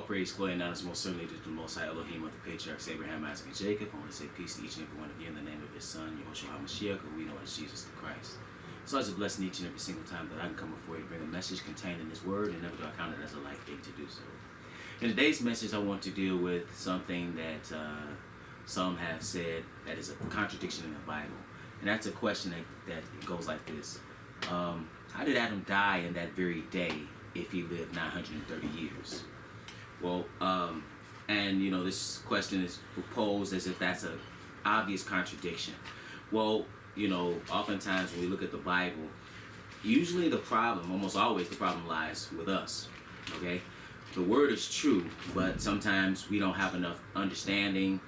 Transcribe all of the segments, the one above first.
praise, glory, and honor is most certainly due to the Most High Elohim of the patriarchs Abraham, Isaac, and Jacob. I want to say peace to each and every one of you in the name of His Son, Yahushua HaMashiach, who we know as Jesus the Christ. So it's a blessing each and every single time that I can come before you to bring a message contained in His Word, and never do I count it as a light thing to do so. In today's message, I want to deal with something that some have said that is a contradiction in the Bible. And that's a question that goes like this. How did Adam die in that very day if he lived 930 years? Well, and you know, this question is proposed as if that's an obvious contradiction. Well, you know, oftentimes when we look at the Bible, usually the problem, almost always the problem lies with us, okay? The word is true, but sometimes we don't have enough understanding,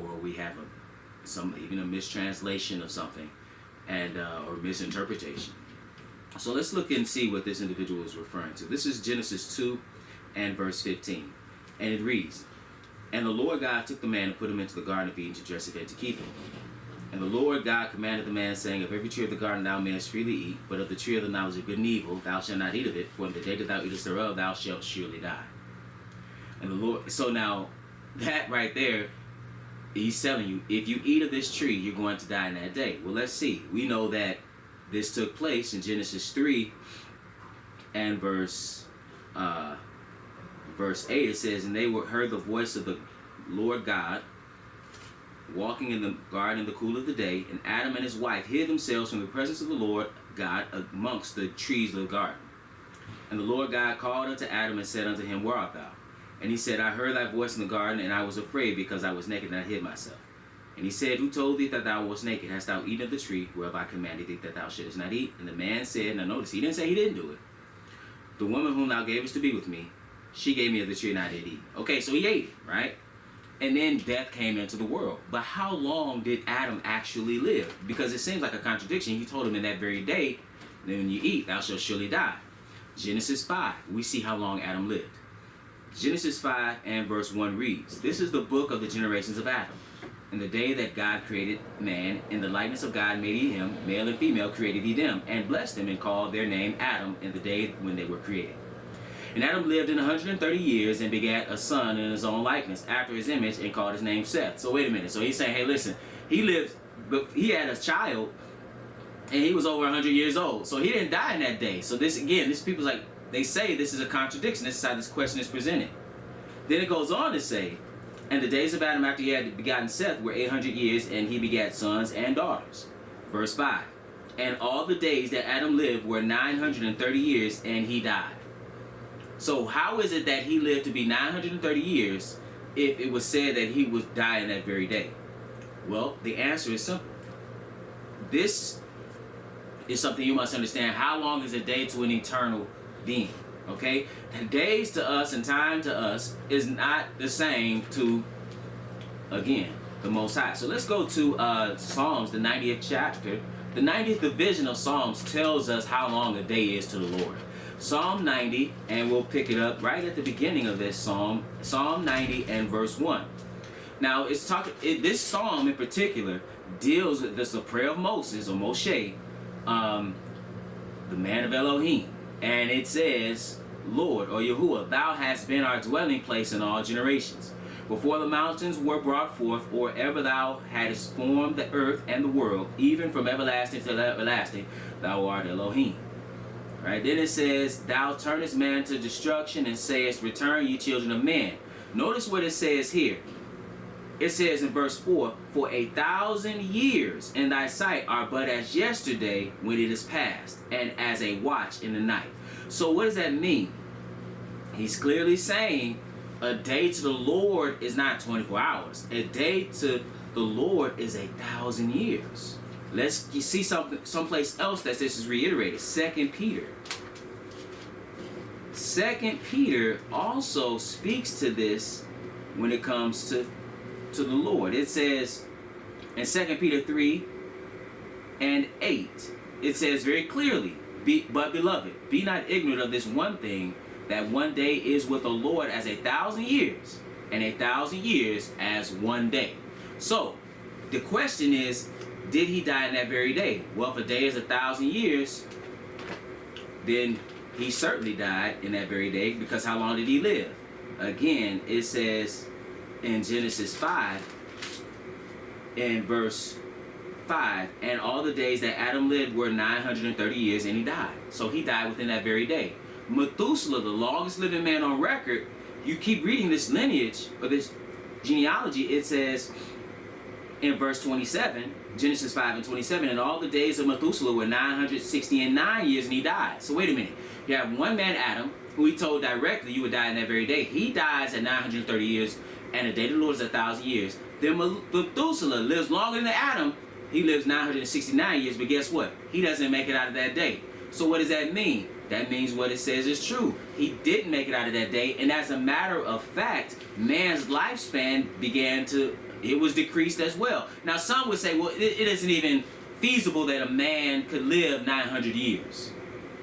or we have even a mistranslation of something, and or misinterpretation. So let's look and see what this individual is referring to. This is Genesis 2 and verse 15. And it reads, "And the Lord God took the man and put him into the garden of Eden to dress it and to keep it. And the Lord God commanded the man, saying, Of every tree of the garden thou mayest freely eat, but of the tree of the knowledge of good and evil thou shalt not eat of it, for in the day that thou eatest thereof thou shalt surely die." And the Lord, so now that right there, He's telling you, if you eat of this tree, you're going to die in that day. Well, let's see. We know that this took place in Genesis 3 and verse 8. It says, "And they heard the voice of the Lord God walking in the garden in the cool of the day, and Adam and his wife hid themselves from the presence of the Lord God amongst the trees of the garden. And the Lord God called unto Adam and said unto him, Where art thou? And he said, I heard thy voice in the garden, and I was afraid, because I was naked, and I hid myself. And he said, Who told thee that thou wast naked? Hast thou eaten of the tree whereof I commanded thee that thou shouldest not eat? And the man said," now notice, he didn't say he didn't do it, "The woman whom thou gavest to be with me, she gave me of the tree, and I did eat." Okay, so he ate it, right? And then death came into the world. But how long did Adam actually live? Because it seems like a contradiction. He told him in that very day, "Then when you eat, thou shalt surely die." Genesis 5, we see how long Adam lived. Genesis 5 and verse 1 reads, "This is the book of the generations of Adam. In the day that God created man, in the likeness of God made he him, male and female created he them, and blessed them, and called their name Adam in the day when they were created. And Adam lived in 130 years and begat a son in his own likeness, after his image, and called his name Seth." So wait a minute. So he's saying, hey, listen, he lived, but he had a child, and he was over 100 years old. So he didn't die in that day. So this, again, this people's like, they say this is a contradiction. This is how this question is presented. Then it goes on to say, "And the days of Adam after he had begotten Seth were 800 years, and he begat sons and daughters." Verse 5, "And all the days that Adam lived were 930 years, and he died." So how is it that he lived to be 930 years if it was said that he would die in that very day? Well, the answer is simple. This is something you must understand. How long is a day to an eternal being? Okay? The days to us and time to us is not the same to, again, the Most High. So let's go to Psalms, the 90th chapter. The 90th division of Psalms tells us how long a day is to the Lord. Psalm 90, and we'll pick it up right at the beginning of this psalm. Psalm 90 and verse 1. Now, this psalm in particular deals with this, the prayer of Moses, or Moshe, the man of Elohim. And it says, "Lord," or Yahuwah, "thou hast been our dwelling place in all generations. Before the mountains were brought forth, or ever thou hadst formed the earth and the world, even from everlasting to everlasting, thou art Elohim." Right? Then it says, "Thou turnest man to destruction, and sayest, Return, ye children of men." Notice what it says here. It says in verse 4, "For 1,000 years in thy sight are but as yesterday when it is past, and as a watch in the night." So what does that mean? He's clearly saying a day to the Lord is not 24 hours. A day to the Lord is 1,000 years. Let's see someplace else that this is reiterated. 2 Peter. 2 Peter also speaks to this when it comes to the Lord. It says in 2 Peter 3 and 8, it says very clearly, "But beloved, be not ignorant of this one thing, that one day is with the Lord as 1,000 years, and 1,000 years as one day." So the question is, did he die in that very day? Well, if a day is 1,000 years, then he certainly died in that very day, because how long did he live? again, it says in Genesis 5, in verse 5, and all the days that Adam lived were 930 years, and he died. So he died within that very day. Methuselah, the longest living man on record, you keep reading this lineage, or this genealogy, it says in verse 27, Genesis 5 and 27, and all the days of Methuselah were 969 years, and he died. So wait a minute. You have one man, Adam, who he told directly you would die in that very day. He dies at 930 years, and the day of the Lord is 1,000 years. Then Methuselah lives longer than Adam. He lives 969 years, but guess what? He doesn't make it out of that day. So what does that mean? That means what it says is true. He didn't make it out of that day, and as a matter of fact, man's lifespan it was decreased as well. Now some would say, well, it isn't even feasible that a man could live 900 years.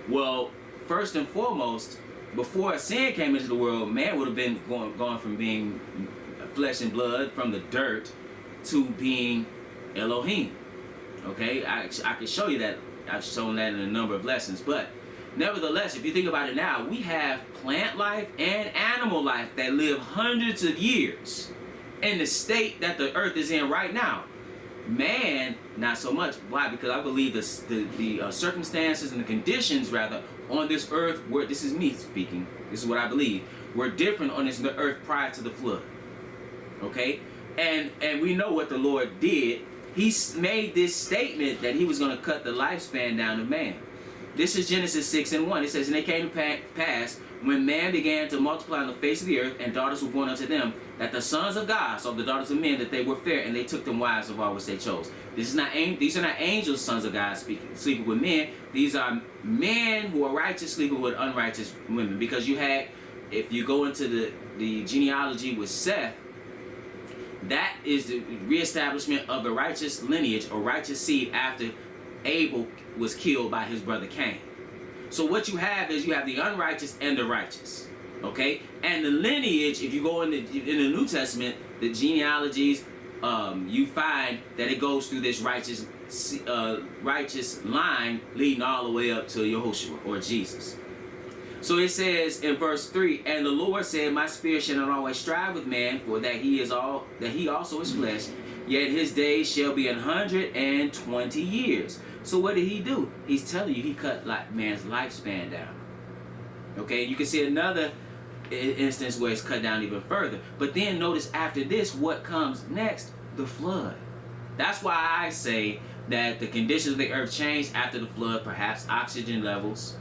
Well, first and foremost, before sin came into the world, man would have been gone from being flesh and blood, from the dirt, to being Elohim. Okay, I can show you that. I've shown that in a number of lessons, but nevertheless, if you think about it now, we have plant life and animal life that live hundreds of years in the state that the earth is in right now. Man, not so much. Why? Because I believe the circumstances and the conditions, rather, on this earth, where this is me speaking, this is what I believe, were different on this earth prior to the flood. Okay? And we know what the Lord did. He made this statement that he was going to cut the lifespan down of man. This is Genesis 6 and 1. It says, and it came to pass, when man began to multiply on the face of the earth, and daughters were born unto them, that the sons of God, so the daughters of men, that they were fair, and they took them wives of all which they chose. These are not angels, sons of God, sleeping with men. These are men who are righteous sleeping with unrighteous women. Because you had, if you go into the genealogy with Seth, that is the reestablishment of the righteous lineage or righteous seed after Abel was killed by his brother Cain. So what you have is you have the unrighteous and the righteous. Okay? And the lineage, if you go in the New Testament, the genealogies, you find that it goes through this righteous line leading all the way up to Yahushua or Jesus. So it says in verse 3, and the Lord said, my spirit shall not always strive with man, for that he also is flesh, yet his days shall be 120 years. So what did he do? He's telling you he cut man's lifespan down. Okay, you can see another instance where it's cut down even further. But then notice after this, what comes next? The flood. That's why I say that the conditions of the earth changed after the flood, perhaps oxygen levels.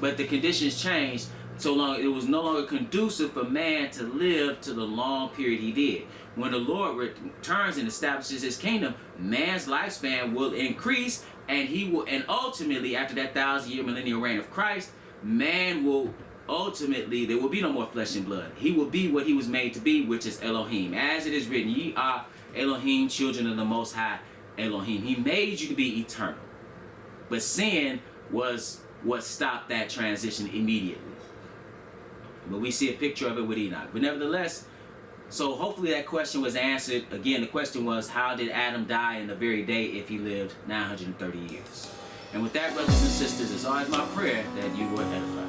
But the conditions changed so long it was no longer conducive for man to live to the long period he did. When the Lord returns and establishes his kingdom, man's lifespan will increase, and ultimately, after that 1,000-year millennial reign of Christ, man will ultimately, there will be no more flesh and blood. He will be what he was made to be, which is Elohim. As it is written, ye are Elohim, children of the Most High Elohim. He made you to be eternal. But sin was what stopped that transition immediately. But we see a picture of it with Enoch. But nevertheless, so hopefully that question was answered. Again, the question was, how did Adam die in the very day if he lived 930 years? And with that, brothers and sisters, it's always my prayer that you were edified.